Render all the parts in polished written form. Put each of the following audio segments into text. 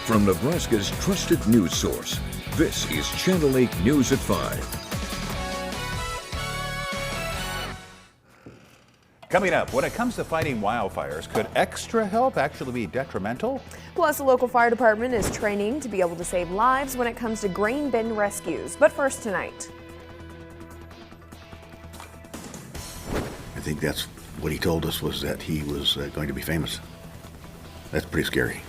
From Nebraska's trusted news source, this is Channel 8 News at 5. Coming up, when it comes to fighting wildfires, could extra help actually be detrimental? Plus, the local fire department is training to be able to save lives when it comes to grain bin rescues. But first tonight. I think that's what he told us, was that he was going to be famous. That's pretty scary.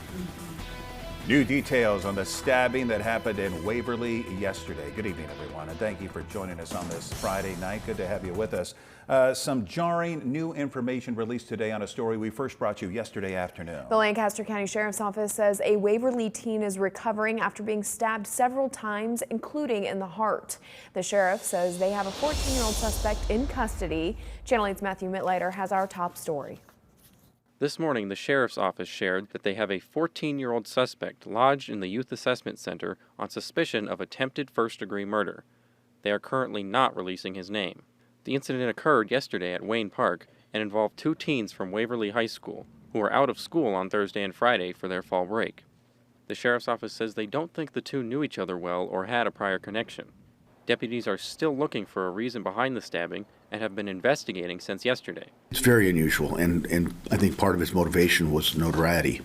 New details on the stabbing that happened in Waverly yesterday. Good evening, everyone, and thank you for joining us on this Friday night. Good to have you with us. Some jarring new information released today on a story we first brought you yesterday afternoon. The Lancaster County Sheriff's Office says a Waverly teen is recovering after being stabbed several times, including in the heart. The sheriff says they have a 14-year-old suspect in custody. Channel 8's Matthew Mittleiter has our top story. This morning, the Sheriff's Office shared that they have a 14-year-old suspect lodged in the Youth Assessment Center on suspicion of attempted first-degree murder. They are currently not releasing his name. The incident occurred yesterday at Wayne Park and involved two teens from Waverly High School who were out of school on Thursday and Friday for their fall break. The Sheriff's Office says they don't think the two knew each other well or had a prior connection. Deputies are still looking for a reason behind the stabbing and have been investigating since yesterday. It's very unusual, and I think part of his motivation was notoriety,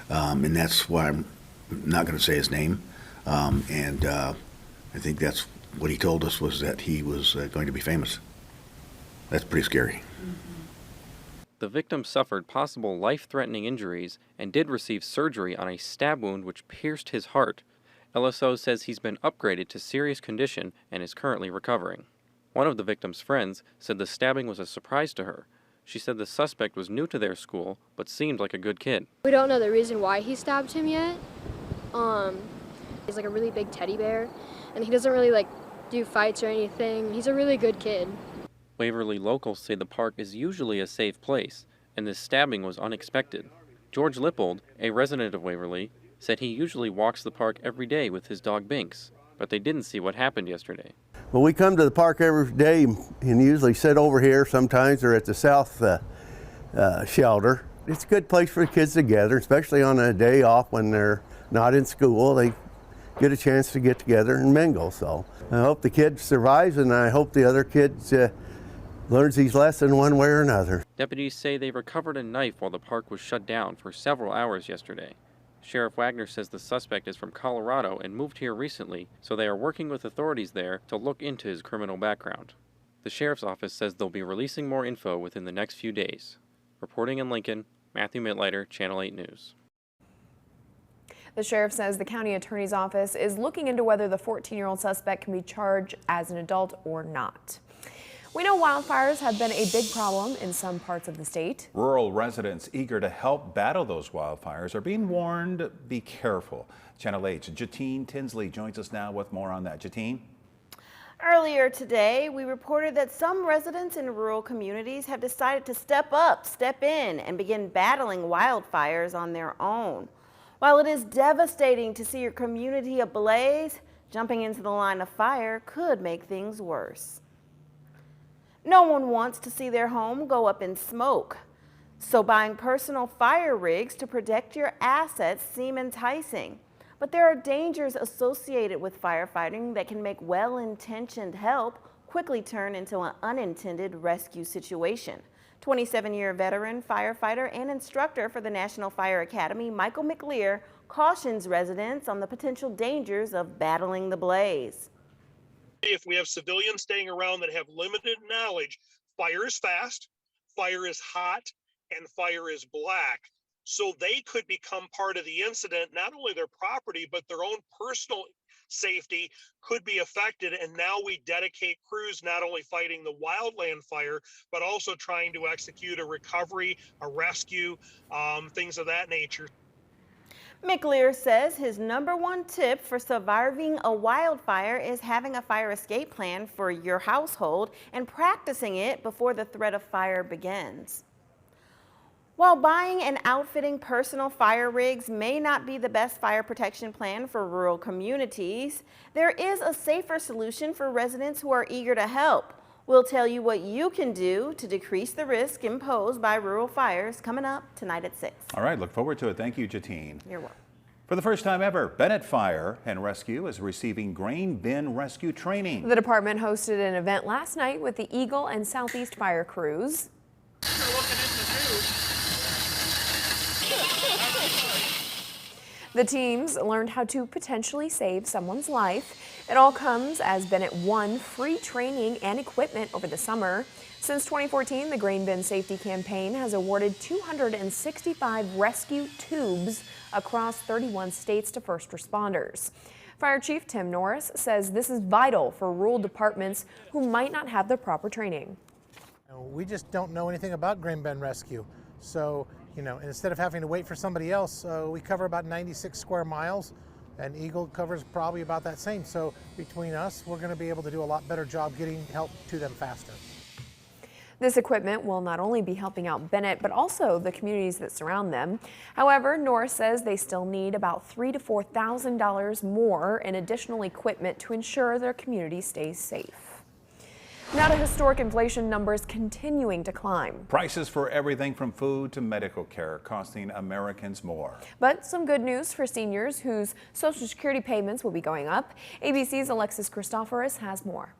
and that's why I'm not going to say his name. I think that's what he told us, was that he was going to be famous. That's pretty scary. The victim suffered possible life-threatening injuries and did receive surgery on a stab wound which pierced his heart. LSO says he's been upgraded to serious condition and is currently recovering. One of the victim's friends said the stabbing was a surprise to her. She said the suspect was new to their school, but seemed like a good kid. We don't know the reason why he stabbed him yet. He's like a really big teddy bear, and he doesn't really do fights or anything. He's a really good kid. Waverly locals say the park is usually a safe place, and this stabbing was unexpected. George Lippold, a resident of Waverly, said he usually walks the park every day with his dog Binks, but they didn't see what happened yesterday. Well, we come to the park every day and usually sit over here sometimes, or at the south shelter. It's a good place for the kids to gather, especially on a day off when they're not in school. They get a chance to get together and mingle. So I hope the kid survives, and I hope the other kids learns his lesson one way or another. Deputies say they recovered a knife while the park was shut down for several hours yesterday. Sheriff Wagner says the suspect is from Colorado and moved here recently, so they are working with authorities there to look into his criminal background. The Sheriff's Office says they'll be releasing more info within the next few days. Reporting in Lincoln, Matthew Mittleiter, Channel 8 News. The sheriff says the county attorney's office is looking into whether the 14-year-old suspect can be charged as an adult or not. We know wildfires have been a big problem in some parts of the state. Rural residents eager to help battle those wildfires are being warned, be careful. Channel 8's Jatine Tinsley joins us now with more on that. Jatine? Earlier today, we reported that some residents in rural communities have decided to step up, step in, and begin battling wildfires on their own. While it is devastating to see your community ablaze, jumping into the line of fire could make things worse. No one wants to see their home go up in smoke, so buying personal fire rigs to protect your assets seem enticing. But there are dangers associated with firefighting that can make well-intentioned help quickly turn into an unintended rescue situation. 27-year veteran firefighter and instructor for the National Fire Academy, Michael McLear, cautions residents on the potential dangers of battling the blaze. If we have civilians staying around that have limited knowledge, fire is fast, fire is hot, and fire is black. So they could become part of the incident. Not only their property, but their own personal safety could be affected. And now we dedicate crews not only fighting the wildland fire, but also trying to execute a recovery, a rescue, things of that nature. McLear says his #1 tip for surviving a wildfire is having a fire escape plan for your household and practicing it before the threat of fire begins. While buying and outfitting personal fire rigs may not be the best fire protection plan for rural communities, there is a safer solution for residents who are eager to help. We'll tell you what you can do to decrease the risk imposed by rural fires coming up tonight at 6. All right, look forward to it. Thank you, Jatine. You're welcome. For the first time ever, Bennett Fire and Rescue is receiving grain bin rescue training. The department hosted an event last night with the Eagle and Southeast fire crews. The teams learned how to potentially save someone's life. It all comes as Bennett won free training and equipment over the summer. Since 2014, the Grain Bin Safety Campaign has awarded 265 rescue tubes across 31 states to first responders. Fire Chief Tim Norris says this is vital for rural departments who might not have the proper training. We just don't know anything about grain bin rescue. So, instead of having to wait for somebody else, we cover about 96 square miles, and Eagle covers probably about that same. So between us, we're going to be able to do a lot better job getting help to them faster. This equipment will not only be helping out Bennett, but also the communities that surround them. However, Norris says they still need about $3,000 to $4,000 more in additional equipment to ensure their community stays safe. Now to historic inflation numbers continuing to climb. Prices for everything from food to medical care costing Americans more. But some good news for seniors whose Social Security payments will be going up. ABC's Alexis Christoforous has more.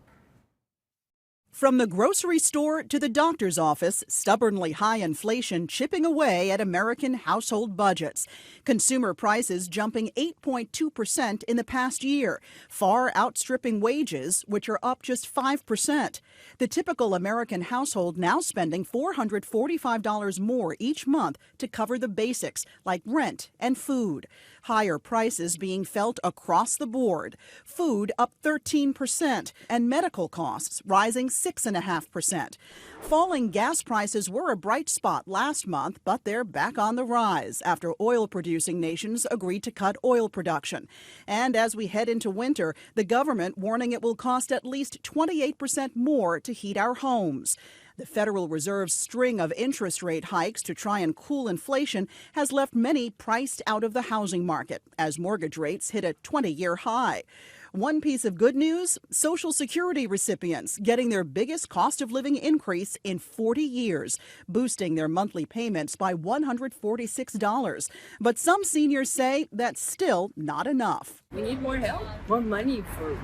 From the grocery store to the doctor's office, stubbornly high inflation chipping away at American household budgets. Consumer prices jumping 8.2% in the past year, far outstripping wages, which are up just 5%. The typical American household now spending $445 more each month to cover the basics like rent and food. Higher prices being felt across the board. Food up 13% and medical costs rising 6.5%. Falling gas prices were a bright spot last month, but they're back on the rise after oil-producing nations agreed to cut oil production. And as we head into winter, the government warning it will cost at least 28% more to heat our homes. The Federal Reserve's string of interest rate hikes to try and cool inflation has left many priced out of the housing market as mortgage rates hit a 20-year high. One piece of good news, Social Security recipients getting their biggest cost of living increase in 40 years, boosting their monthly payments by $146. But some seniors say that's still not enough. We need more help, more money for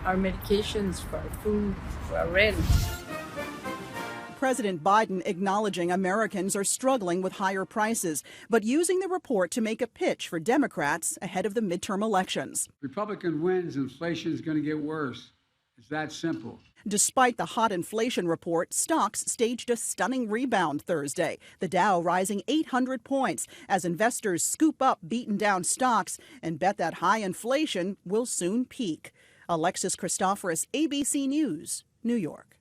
our medications, for our food, for our rent. President Biden acknowledging Americans are struggling with higher prices, but using the report to make a pitch for Democrats ahead of the midterm elections. Republican wins, inflation is going to get worse. It's that simple. Despite the hot inflation report, stocks staged a stunning rebound Thursday, the Dow rising 800 points as investors scoop up beaten down stocks and bet that high inflation will soon peak. Alexis Christoforous, ABC News, New York.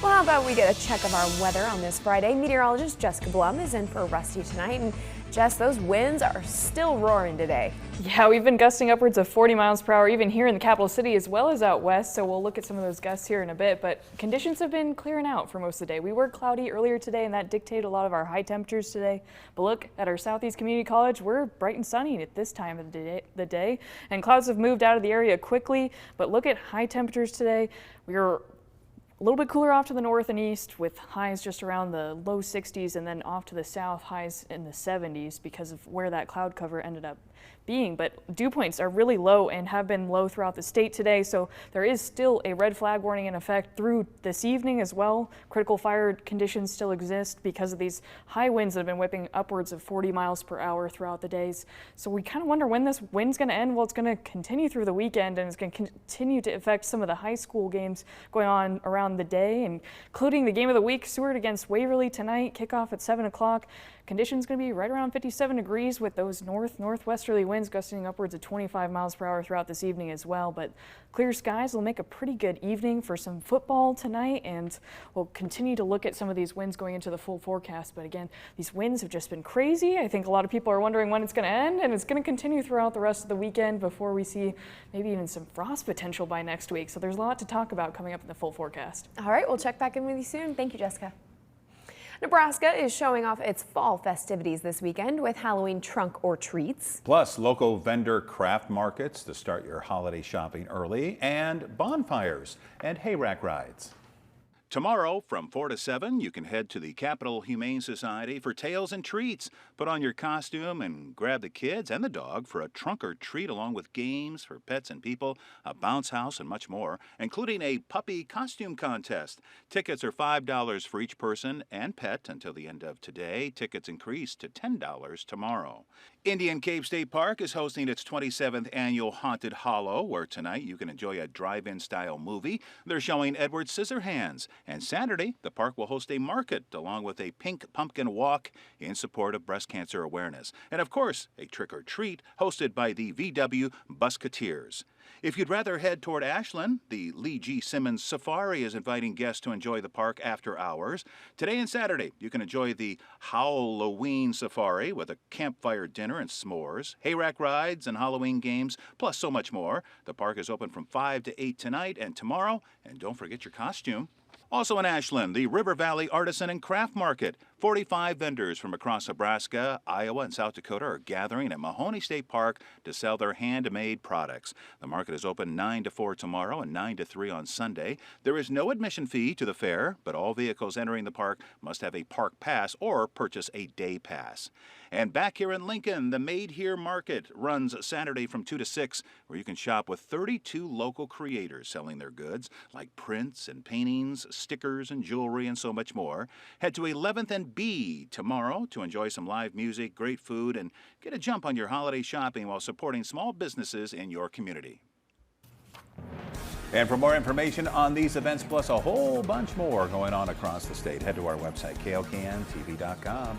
Well, how about we get a check of our weather on this Friday? Meteorologist Jessica Blum is in for Rusty tonight. And Jess, those winds are still roaring today. Yeah, we've been gusting upwards of 40 miles per hour, even here in the capital city as well as out west. So we'll look at some of those gusts here in a bit. But conditions have been clearing out for most of the day. We were cloudy earlier today, and that dictated a lot of our high temperatures today. But look at our Southeast Community College. We're bright and sunny at this time of the day. And clouds have moved out of the area quickly. But look at high temperatures today. We're a little bit cooler off to the north and east with highs just around the low 60s, and then off to the south highs in the 70s because of where that cloud cover ended up being. But dew points are really low and have been low throughout the state today, so there is still a red flag warning in effect through this evening as well. Critical fire conditions still exist because of these high winds that have been whipping upwards of 40 miles per hour throughout the days. So we kind of wonder when this wind's going to end. Well, it's going to continue through the weekend, and it's going to continue to affect some of the high school games going on around the day, including the game of the week, Seward against Waverly tonight, kickoff at 7 o'clock. Conditions going to be right around 57 degrees with those northwesterly winds gusting upwards of 25 miles per hour throughout this evening as well. But clear skies will make a pretty good evening for some football tonight, and we'll continue to look at some of these winds going into the full forecast. But again, these winds have just been crazy. I think a lot of people are wondering when it's going to end, and it's going to continue throughout the rest of the weekend before we see maybe even some frost potential by next week. So there's a lot to talk about coming up in the full forecast. All right, we'll check back in with you soon. Thank you, Jessica. Nebraska is showing off its fall festivities this weekend with Halloween trunk or treats. Plus, local vendor craft markets to start your holiday shopping early, and bonfires and hay rack rides. Tomorrow, from 4 to 7, you can head to the Capitol Humane Society for Tales and Treats. Put on your costume and grab the kids and the dog for a trunk or treat, along with games for pets and people, a bounce house, and much more, including a puppy costume contest. Tickets are $5 for each person and pet until the end of today. Tickets increase to $10 tomorrow. Indian Cape State Park is hosting its 27th annual Haunted Hollow, where tonight you can enjoy a drive-in style movie. They're showing Edward Scissorhands. And Saturday, the park will host a market along with a pink pumpkin walk in support of breast cancer awareness. And of course, a trick-or-treat hosted by the VW Busketeers. If you'd rather head toward Ashland, the Lee G. Simmons Safari is inviting guests to enjoy the park after hours. Today and Saturday, you can enjoy the Halloween Safari with a campfire dinner and s'mores, hayrack rides and Halloween games, plus so much more. The park is open from 5 to 8 tonight and tomorrow, and don't forget your costume. Also in Ashland, the River Valley Artisan and Craft Market. 45 vendors from across Nebraska, Iowa, and South Dakota are gathering at Mahoney State Park to sell their handmade products. The market is open 9 to 4 tomorrow and 9 to 3 on Sunday. There is no admission fee to the fair, but all vehicles entering the park must have a park pass or purchase a day pass. And back here in Lincoln, the Made Here Market runs Saturday from 2 to 6, where you can shop with 32 local creators selling their goods like prints and paintings, stickers and jewelry, and so much more. Head to 11th and B tomorrow to enjoy some live music, great food, and get a jump on your holiday shopping while supporting small businesses in your community. And for more information on these events, plus a whole bunch more going on across the state, head to our website, klkntv.com.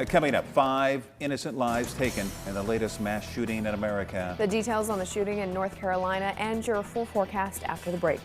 Coming up, 5 innocent lives taken in the latest mass shooting in America. The details on the shooting in North Carolina and your full forecast after the break.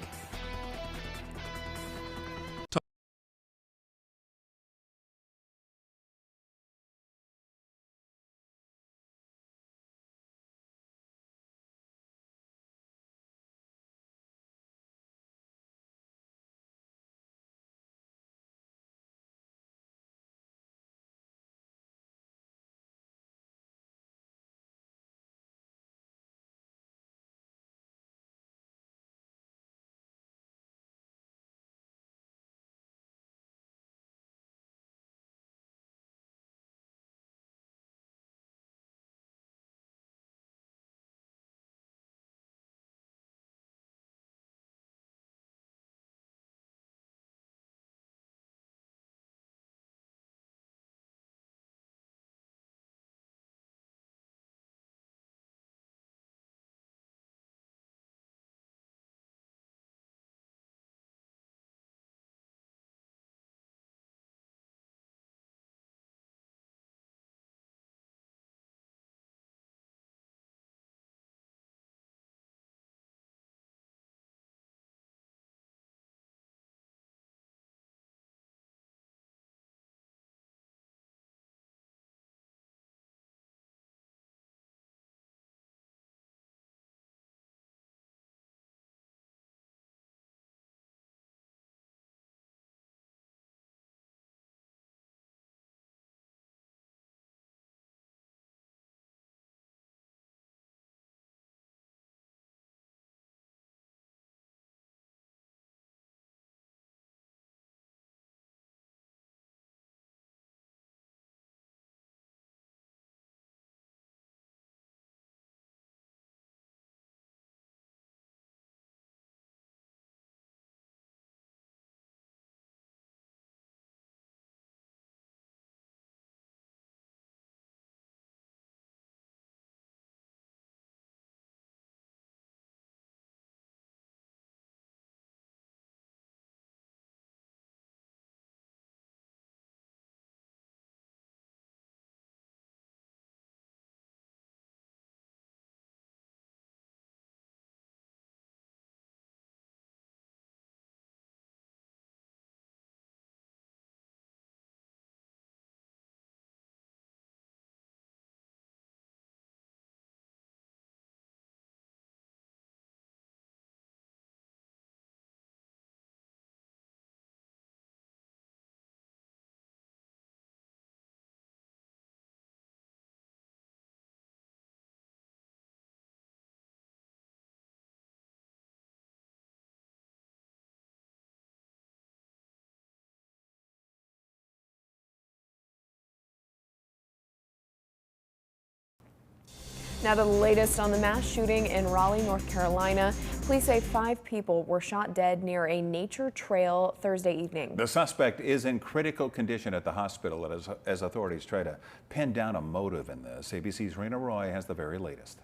Now to the latest on the mass shooting in Raleigh, North Carolina. Police say 5 people were shot dead near a nature trail Thursday evening. The suspect is in critical condition at the hospital as authorities try to pin down a motive in this. ABC's Rena Roy has the very latest.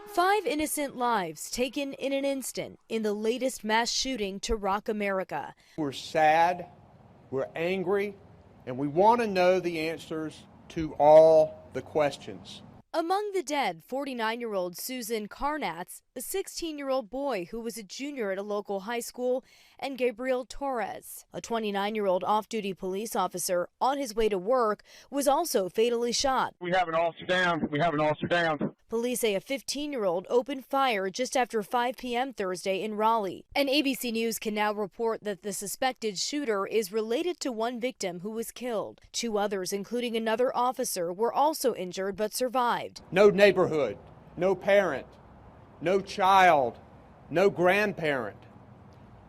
5 innocent lives taken in an instant in the latest mass shooting to rock America. We're sad, we're angry, and we want to know the answers to all the questions. Among the dead, 49-year-old Susan Carnatz, a 16-year-old boy who was a junior at a local high school, and Gabriel Torres, a 29-year-old off-duty police officer on his way to work, was also fatally shot. We have an officer down. We have an officer down. Police say a 15-year-old opened fire just after 5 p.m. Thursday in Raleigh. And ABC News can now report that the suspected shooter is related to one victim who was killed. 2 others, including another officer, were also injured but survived. No neighborhood, no parent, no child, no grandparent.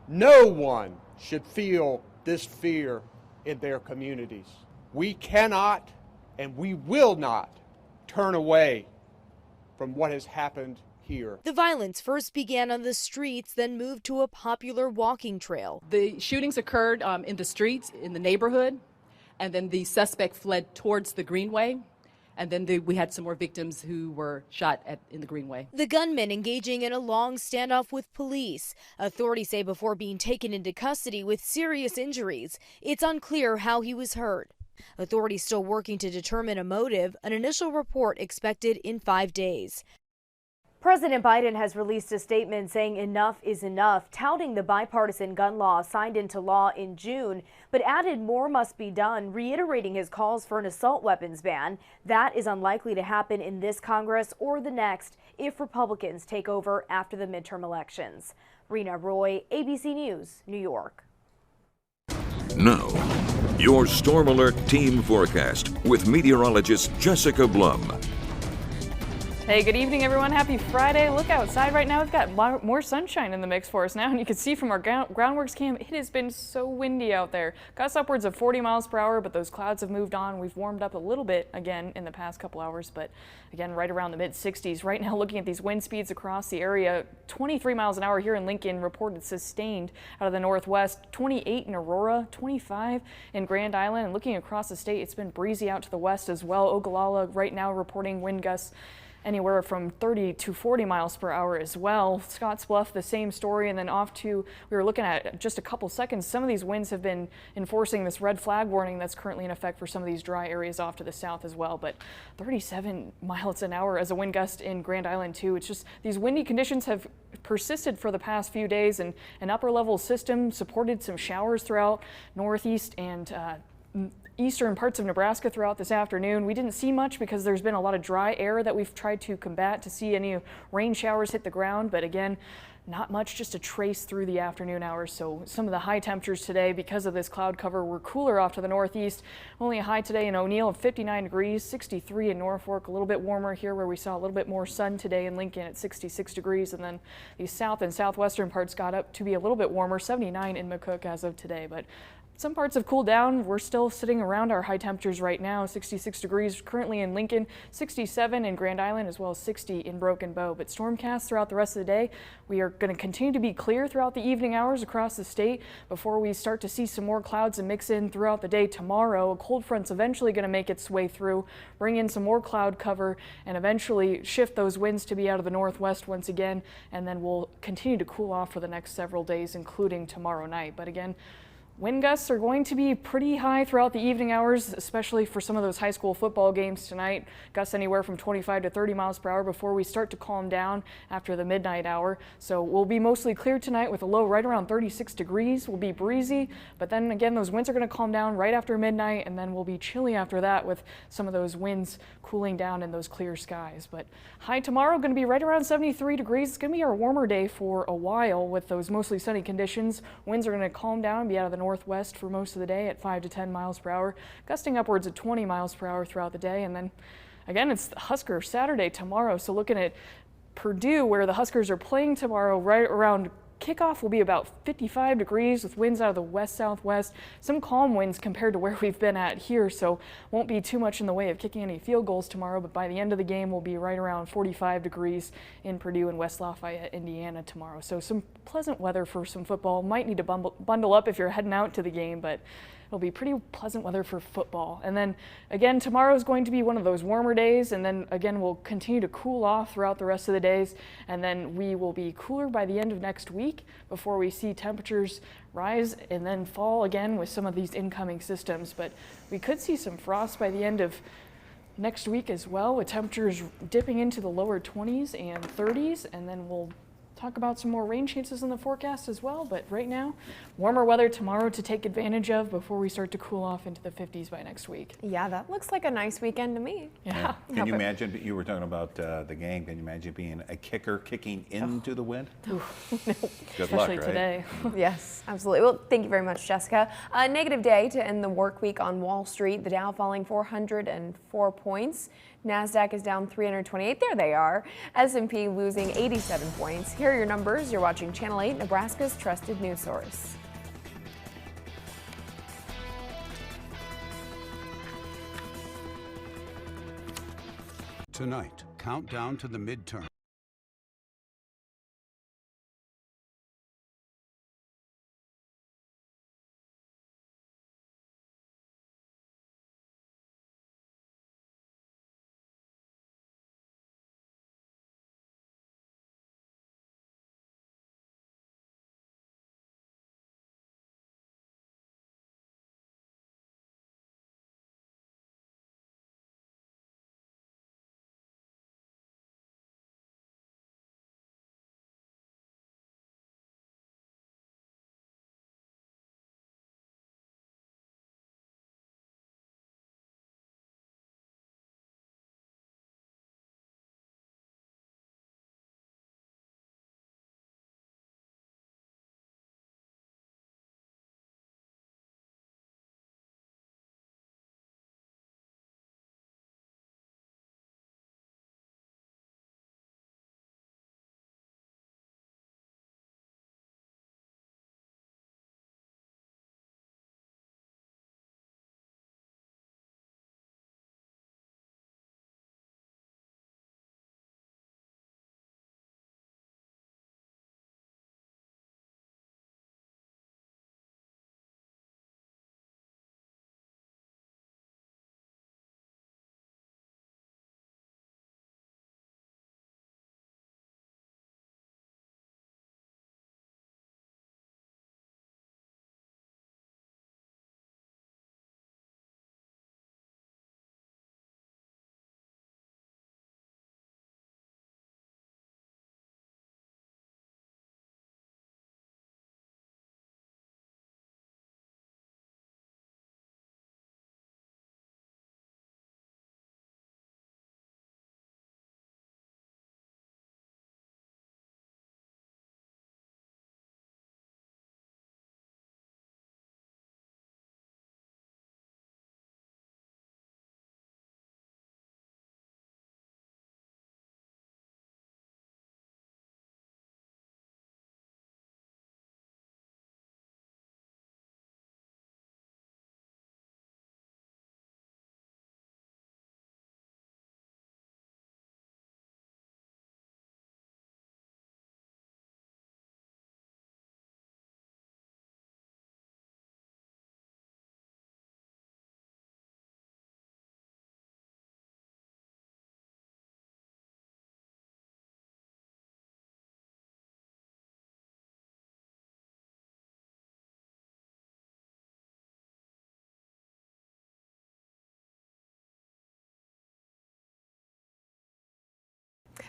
No one should feel this fear in their communities. We cannot and we will not turn away from what has happened here. The violence first began on the streets, then moved to a popular walking trail. The shootings occurred in the streets, in the neighborhood, and then the suspect fled towards the Greenway. And then we had some more victims who were shot in the Greenway. The gunman engaging in a long standoff with police. Authorities say before being taken into custody with serious injuries. It's unclear how he was hurt. Authorities still working to determine a motive. An initial report expected in 5 days. President Biden has released a statement saying enough is enough, touting the bipartisan gun law signed into law in June, but added more must be done, reiterating his calls for an assault weapons ban. That is unlikely to happen in this Congress or the next if Republicans take over after the midterm elections. Rena Roy, ABC News, New York. Now, your Storm Alert team forecast with meteorologist Jessica Blum. Hey, good evening, everyone. Happy Friday. Look outside right now. We've got more sunshine in the mix for us now, and you can see from our groundworks cam, it has been so windy out there. Gusts upwards of 40 miles per hour, but those clouds have moved on. We've warmed up a little bit again in the past couple hours, but again, right around the mid-60s. Right now, looking at these wind speeds across the area, 23 miles an hour here in Lincoln, reported sustained out of the northwest, 28 in Aurora, 25 in Grand Island, and looking across the state, it's been breezy out to the west as well. Ogallala right now reporting wind gusts anywhere from 30 to 40 miles per hour as well. Scottsbluff, the same story. And then off to, we were looking at just a couple seconds, some of these winds have been enforcing this red flag warning that's currently in effect for some of these dry areas off to the south as well. But 37 miles an hour as a wind gust in Grand Island too. It's just these windy conditions have persisted for the past few days, and an upper level system supported some showers throughout northeast and eastern parts of Nebraska throughout this afternoon. We didn't see much because there's been a lot of dry air that we've tried to combat to see any rain showers hit the ground, but again, not much, just a trace through the afternoon hours. So some of the high temperatures today, because of this cloud cover, were cooler off to the northeast. Only a high today in O'Neill of 59 degrees, 63 in Norfolk, a little bit warmer here where we saw a little bit more sun today in Lincoln at 66 degrees. And then the south and southwestern parts got up to be a little bit warmer, 79 in McCook as of today. But some parts have cooled down. We're still sitting around our high temperatures right now, 66 degrees currently in Lincoln, 67 in Grand Island, as well as 60 in Broken Bow. But stormcasts throughout the rest of the day, we are going to continue to be clear throughout the evening hours across the state before we start to see some more clouds and mix in throughout the day tomorrow. A cold front's eventually going to make its way through, bring in some more cloud cover, and eventually shift those winds to be out of the northwest once again, and then we'll continue to cool off for the next several days, including tomorrow night. But again, wind gusts are going to be pretty high throughout the evening hours, especially for some of those high school football games tonight. Gusts anywhere from 25 to 30 miles per hour before we start to calm down after the midnight hour. So we'll be mostly clear tonight with a low right around 36 degrees. We'll be breezy, but then again, those winds are going to calm down right after midnight, and then we'll be chilly after that with some of those winds cooling down in those clear skies. But high tomorrow going to be right around 73 degrees. It's going to be our warmer day for a while with those mostly sunny conditions. Winds are going to calm down and be out of the northwest for most of the day at 5 to 10 miles per hour, gusting upwards of 20 miles per hour throughout the day. And then again, it's Husker Saturday tomorrow. So looking at Purdue, where the Huskers are playing tomorrow, right around kickoff will be about 55 degrees with winds out of the west-southwest, some calm winds compared to where we've been at here, so won't be too much in the way of kicking any field goals tomorrow, but by the end of the game we'll be right around 45 degrees in Purdue and West Lafayette, Indiana tomorrow. So some pleasant weather for some football. Might need to bundle up if you're heading out to the game, but it'll be pretty pleasant weather for football. And then again, tomorrow is going to be one of those warmer days, and then again we'll continue to cool off throughout the rest of the days, and then we will be cooler by the end of next week before we see temperatures rise and then fall again with some of these incoming systems. But we could see some frost by the end of next week as well, with temperatures dipping into the lower 20s and 30s, and then we'll talk about some more rain chances in the forecast as well. But right now, warmer weather tomorrow to take advantage of before we start to cool off into the 50s by next week. Yeah, that looks like a nice weekend to me. Yeah. Can you imagine, you were talking about the game, can you imagine being a kicker kicking into the wind? No. Good luck, right? Today. Yes, absolutely. Well, thank you very much, Jessica. A negative day to end the work week on Wall Street. The Dow falling 404 points. NASDAQ is down 328. There they are. S&P losing 87 points. Here are your numbers. You're watching Channel 8, Nebraska's trusted news source. Tonight, countdown to the midterm.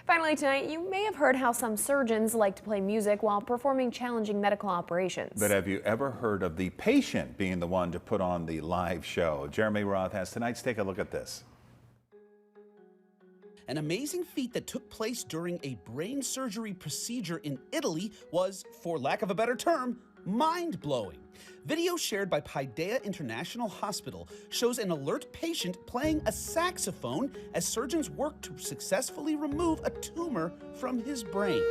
Finally tonight, you may have heard how some surgeons like to play music while performing challenging medical operations. But have you ever heard of the patient being the one to put on the live show? Jeremy Roth has tonight. Let's take a look at this. An amazing feat that took place during a brain surgery procedure in Italy was, for lack of a better term, mind-blowing. Video shared by Paideia International Hospital shows an alert patient playing a saxophone as surgeons work to successfully remove a tumor from his brain.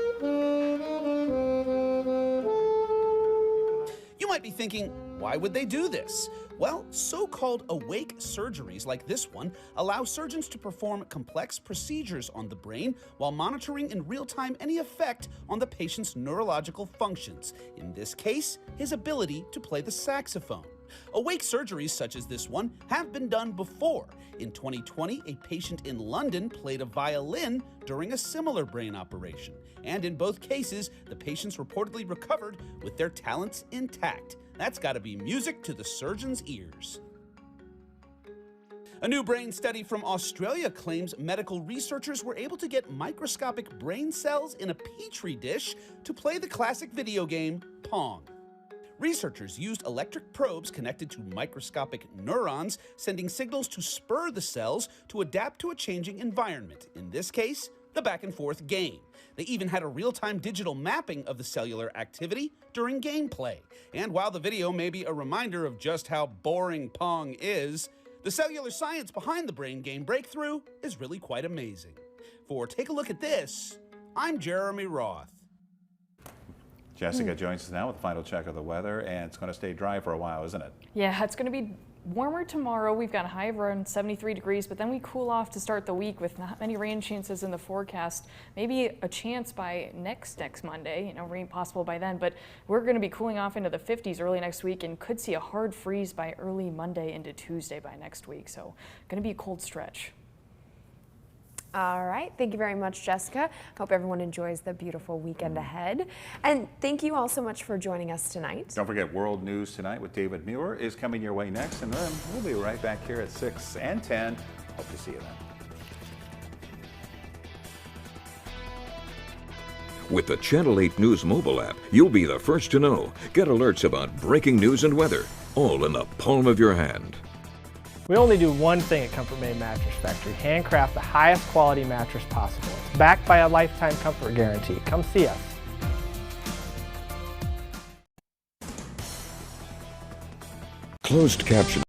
You might be thinking, why would they do this? Well, so-called awake surgeries like this one allow surgeons to perform complex procedures on the brain while monitoring in real time any effect on the patient's neurological functions, in this case, his ability to play the saxophone. Awake surgeries such as this one have been done before. In 2020, a patient in London played a violin during a similar brain operation, and in both cases, the patients reportedly recovered with their talents intact. That's got to be music to the surgeon's ears. A new brain study from Australia claims medical researchers were able to get microscopic brain cells in a petri dish to play the classic video game Pong. Researchers used electric probes connected to microscopic neurons, sending signals to spur the cells to adapt to a changing environment, in this case, the back-and-forth game. They even had a real-time digital mapping of the cellular activity during gameplay. And while the video may be a reminder of just how boring Pong is, the cellular science behind the brain game breakthrough is really quite amazing. For Take a Look at This, I'm Jeremy Roth. Jessica joins us now with the final check of the weather, and it's going to stay dry for a while, isn't it? Yeah, it's going to be warmer tomorrow. We've got a high of around 73 degrees, but then we cool off to start the week with not many rain chances in the forecast. Maybe a chance by next Monday, rain possible by then, but we're going to be cooling off into the 50s early next week and could see a hard freeze by early Monday into Tuesday by next week. So going to be a cold stretch. All right. Thank you very much, Jessica. Hope everyone enjoys the beautiful weekend ahead. And thank you all so much for joining us tonight. Don't forget, World News Tonight with David Muir is coming your way next, and then we'll be right back here at 6 and 10. Hope to see you then. With the Channel 8 News mobile app, you'll be the first to know. Get alerts about breaking news and weather, all in the palm of your hand. We only do one thing at Comfort Made Mattress Factory, handcraft the highest quality mattress possible. It's backed by a lifetime comfort guarantee. Come see us. Closed caption.